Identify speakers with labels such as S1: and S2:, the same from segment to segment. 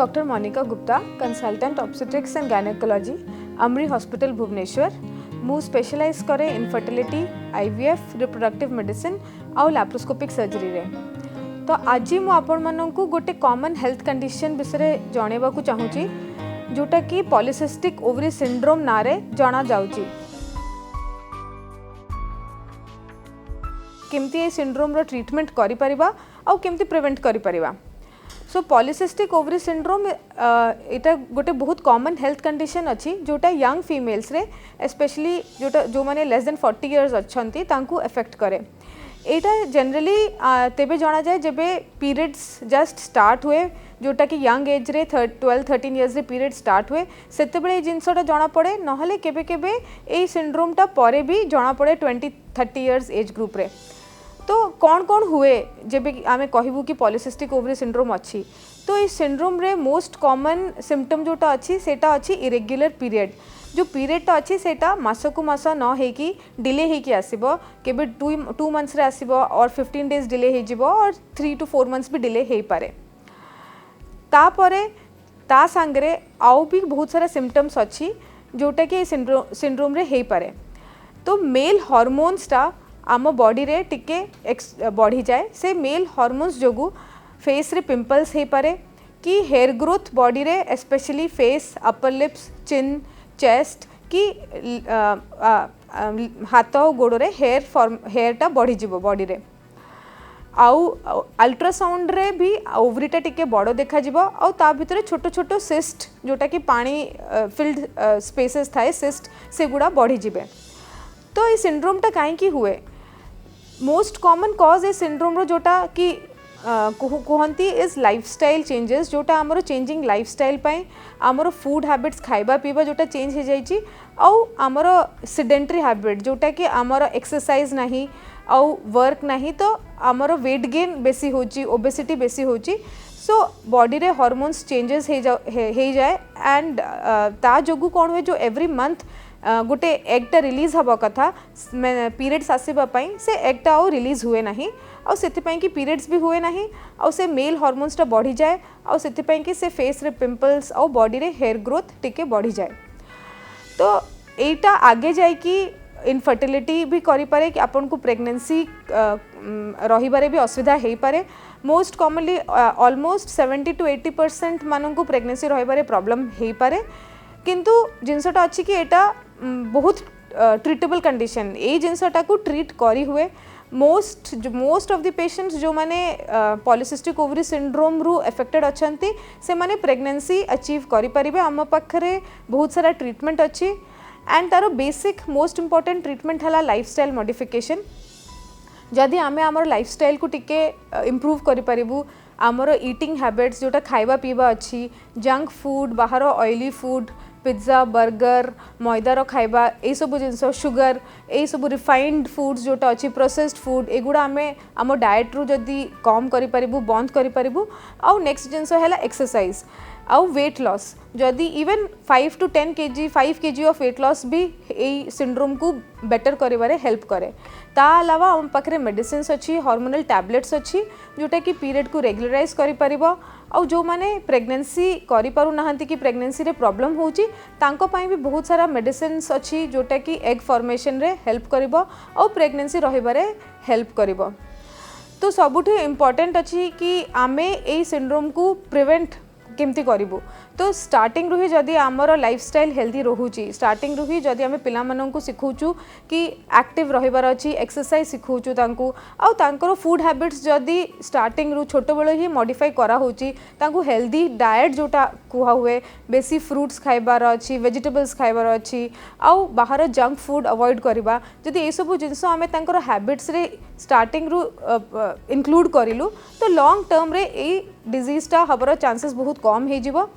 S1: Doctor Monika Gupta, consultant obstetrics and gynaecology, AMRI hospital Bhubaneswar. मु specialise करे infertility, IVF, reproductive medicine आउ laparoscopic surgery रे। तो आज मु आपण माननकु गोटे कॉमन हेल्थ कंडीशन विषय जणेबा को चाहूची, जोटा कि पॉलीसिस्टिक ओवरी सिंड्रोम नारे जाना जाउची। केमती ए सिंड्रोम रो ट्रीटमेंट करि परिबा आउ केमती प्रिवेंट करि परिबा। सो पॉलीसिस्टिक ओवरी सिंड्रोम एटा गोटे बहुत कॉमन हेल्थ कंडीशन अच्छी, जोटा यंग फीमेल्स रे स्पेशली जोटा जो माने लेस देन 40 इयर्स अच्छंती तांकू अफेक्ट करे। एटा जनरली तेबे जाना जाए जेबे पीरियड्स जस्ट स्टार्ट हुए, जोटा कि यंग एज रे 12-13 इयर्स रे पीरियड स्टार्ट हुए, सेतेबेले ए जिनसटा जाना पड़े। नहले केबे केबे ए सिंड्रोमटा परे भी जाना पड़े 20-30 इयर्स एज ग्रुप रे। तो कौन कौन हुए जब आमे कहबू कि पॉलीसिस्टिक ओवरी सिंड्रोम अच्छी, तो ये सिंड्रोम रे मोस्ट कॉमन सिम्पटम जोटा अच्छी सेटा अच्छी इरेग्युलर पीरियड। जो पीरियडटा अच्छी सेटा मासकु मास न हेकी डिले हेकी आसीबो, केबे 2 मंथ्स रे आसीबो और 15 डेज डिले हे जिवो और 3 to 4 मंथ्स भी डिले हे पारे। तापरे ता संगरे आउ भी बहुत सारा सिम्पटम्स अच्छी जोटा कि सिंड्रोम रे हे पारे। तो मेल हार्मोन्सटा आम बॉडी रे टिके बढ़ी जाए, से मेल हार्मोन्स जोगु फेस रे पिंपल्स हे पारे कि हेयर ग्रोथ बॉडी रे स्पेशली फेस, अपर लिप्स, चिन, चेस्ट कि हाथ गोड़ रे हेयरटा बढ़ी जीवो बॉडी रे। आउ अल्ट्रासाउंड रे भी ओवरीटा टिके बड़ देखा जीवो, आउ ता भितर छोटो छोटो सिस्ट जोटा कि पानी फिल्ड स्पेसेस थाए सिस्ट से गुड़ा बढ़ी जीवे। तो ये सिंड्रोमटा कहीं हुए, मोस्ट कॉमन कॉज ए सिंड्रोम रो जोटा कि कहती इज लाइफस्टाइल चेंजेस, जोटा आमर चेंजिंग लाइफस्टाइल पाई आमर फूड हैबिट्स खाइबा पीबा जोटा चेंज हो जाइए, आउ आमर सिडेंटरी हैबिट जोटा कि आमर एक्सरसाइज नहीं आउ वर्क नहीं, तो आमर वेट गेन बेसी होची, ओबेसिटी बेसी होची। सो बॉडी रे हार्मोन्स चेंजेस हो जाए एंड ता जोगु कौन हुए जो एवरी मंथ गोटे एगटा रिलीज हवा कथा पीरियड्स आसवाई, से एगटा आउ रिलीज हुए ना, आउ से कि पीरियड्स भी हुए ना, आउ से मेल हार्मोन्सटा बढ़ी जाए, आउ से कि से फेस रे पिंपल्स आउ बॉडी रे हेयर ग्रोथ टिके बढ़ी जाए। तो एटा आगे जाए कि इनफर्टिलिटी भी करि पारे कि आपन को प्रेगनेंसी रहिबारे भी असुविधा हेई पारे। मोस्ट कॉमनली ऑलमोस्ट 70 to 80% मानन को प्रेगनेंसी रहिबारे प्रॉब्लम हेई पारे, किंतु जिनसटा अच्छी कि एटा बहुत ट्रीटेबल कंडीशन, ये जिनसटा को ट्रीट करी हुए। मोस्ट ऑफ द पेशेंट्स जो माने पॉलीसिस्टिक ओवरी सिंड्रोम रु अफेक्टेड अच्छंती से माने प्रेगनेंसी अचीव करि परिबे। आम पाखरे बहुत सारा ट्रीटमेंट अच्छी and taro basic most important treatment हला लाइफस्टाइल मॉडिफिकेशन। जदि आमे आमर लाइफस्टाइल को टिके इम्प्रूव करि परिबु, आमर ईटिंग हैबिट्स जोटा खाइबा पीबा अच्छी, जंक फूड, बाहर ऑयली फूड, पिज्जा, बर्गर, मैदार खाइबा, ये सब जिनस, शुगर, ये सब रिफाइंड फूड्स जोटा अच्छी, प्रोसेस्ड फूड, एगुड़ा आमे आम डाएट रु जदि कम करि परिबु, बंद करि परिबु। आउ नेक्स्ट जिनस है एक्सरसाइज आउ वेट लॉस। जदि even 5 to 10 kg 5 kg of weight loss भी यही सिंड्रोम को बेटर करिवारे हेल्प करे। ता अलावा आम पाखरे मेडिसिन्स अच्छी, हार्मोनल टैबलेट्स अच्छी जोटा कि पीरियड को रेगुलराइज करि परिबो। आउ जो माने प्रेगनेंसी करि पारु नाहंती कि प्रेगनेंसी रे प्रॉब्लम होची, तांको पाई भी बहुत सारा मेडिसिन्स अच्छी जोटा कि एग फॉर्मेशन रे हेल्प करिबो आउ प्रेगनेंसी रहिबारे हेल्प करिबो। तो सबुठी इम्पोर्टेंट अच्छी कि आमे ए सिंड्रोम को प्रिवेंट केमती करिबु। तो स्टार्टिंग रु ही जदि आमर लाइफस्टाइल हेल्दी रोहुची, स्टार्टिंग रु ही जदि आमे पिला माननकु सिखौचु कि एक्टिव रहिबार अछि, एक्सरसाइज सिखौचु तांकु, आउ तांकर फूड हैबिट्स जदि स्टार्टिंग रु छोट बेले ही मॉडिफाई करा होची, तांकु हेल्दी डाएट जोटा कुहा हुए, बेसी फ्रूट्स खाइबार अछि, वेजिटेबल्स खाइबार अछि, आउ बाहर जंक फूड अवॉइड करिबा। जदि ए सब जिंस आमे तांकर हैबिट्स रे स्टार्टिंग रु इंक्लूड करिलु, तो लॉन्ग टर्म रे ए डिजीजटा हबर चांसेस बहुत कम हो जिवो।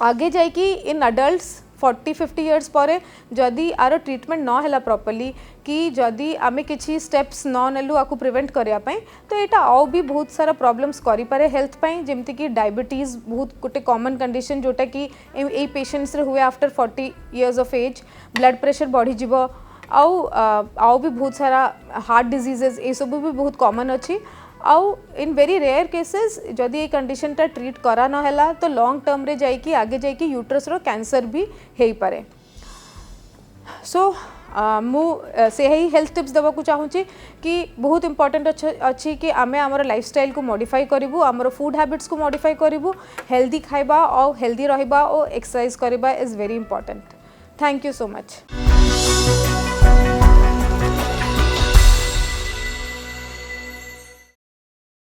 S1: आगे जाए कि इन अडल्ट्स 40-50 इयर्स पर जदि आर ट्रीटमेंट न हैला प्रॉपर्ली, कि जदि आमे किछि स्टेप्स न नेलु आकु प्रिवेंट करिया पई, तो एटा आउ भी बहुत सारा प्रॉब्लम्स करि पारे हेल्थ पई, जेमति कि डायबिटीज बहुत गोटे कॉमन कंडीशन जोटा कि ए पेशेंट्स रे हुए after 40 years of age. Blood pressure बढ़ी जिवो, आउ भी बहुत सारा हार्ट डिजीजेस ये सब भी बहुत कॉमन अच्छी आउ इन वेरी रेयर केसेस जदि ये कंडीशन टा ट्रीट करा न हैला तो लॉन्ग टर्म रे जाइकी आगे जाइकी यूट्रस रो कैंसर भी हेई पारे। सो मु से ही हेल्थ टिप्स देवा को चाहूँगी कि बहुत इंपॉर्टेंट अच्छी कि आमे आमर लाइफस्टाइल को मॉडिफाई करूँ आमर फूड हैबिट्स को मॉडिफाई करूँ हेल्दी खाइबा और हेल्दी रहिबा और एक्सरसाइज करबा is very important. Thank you so much.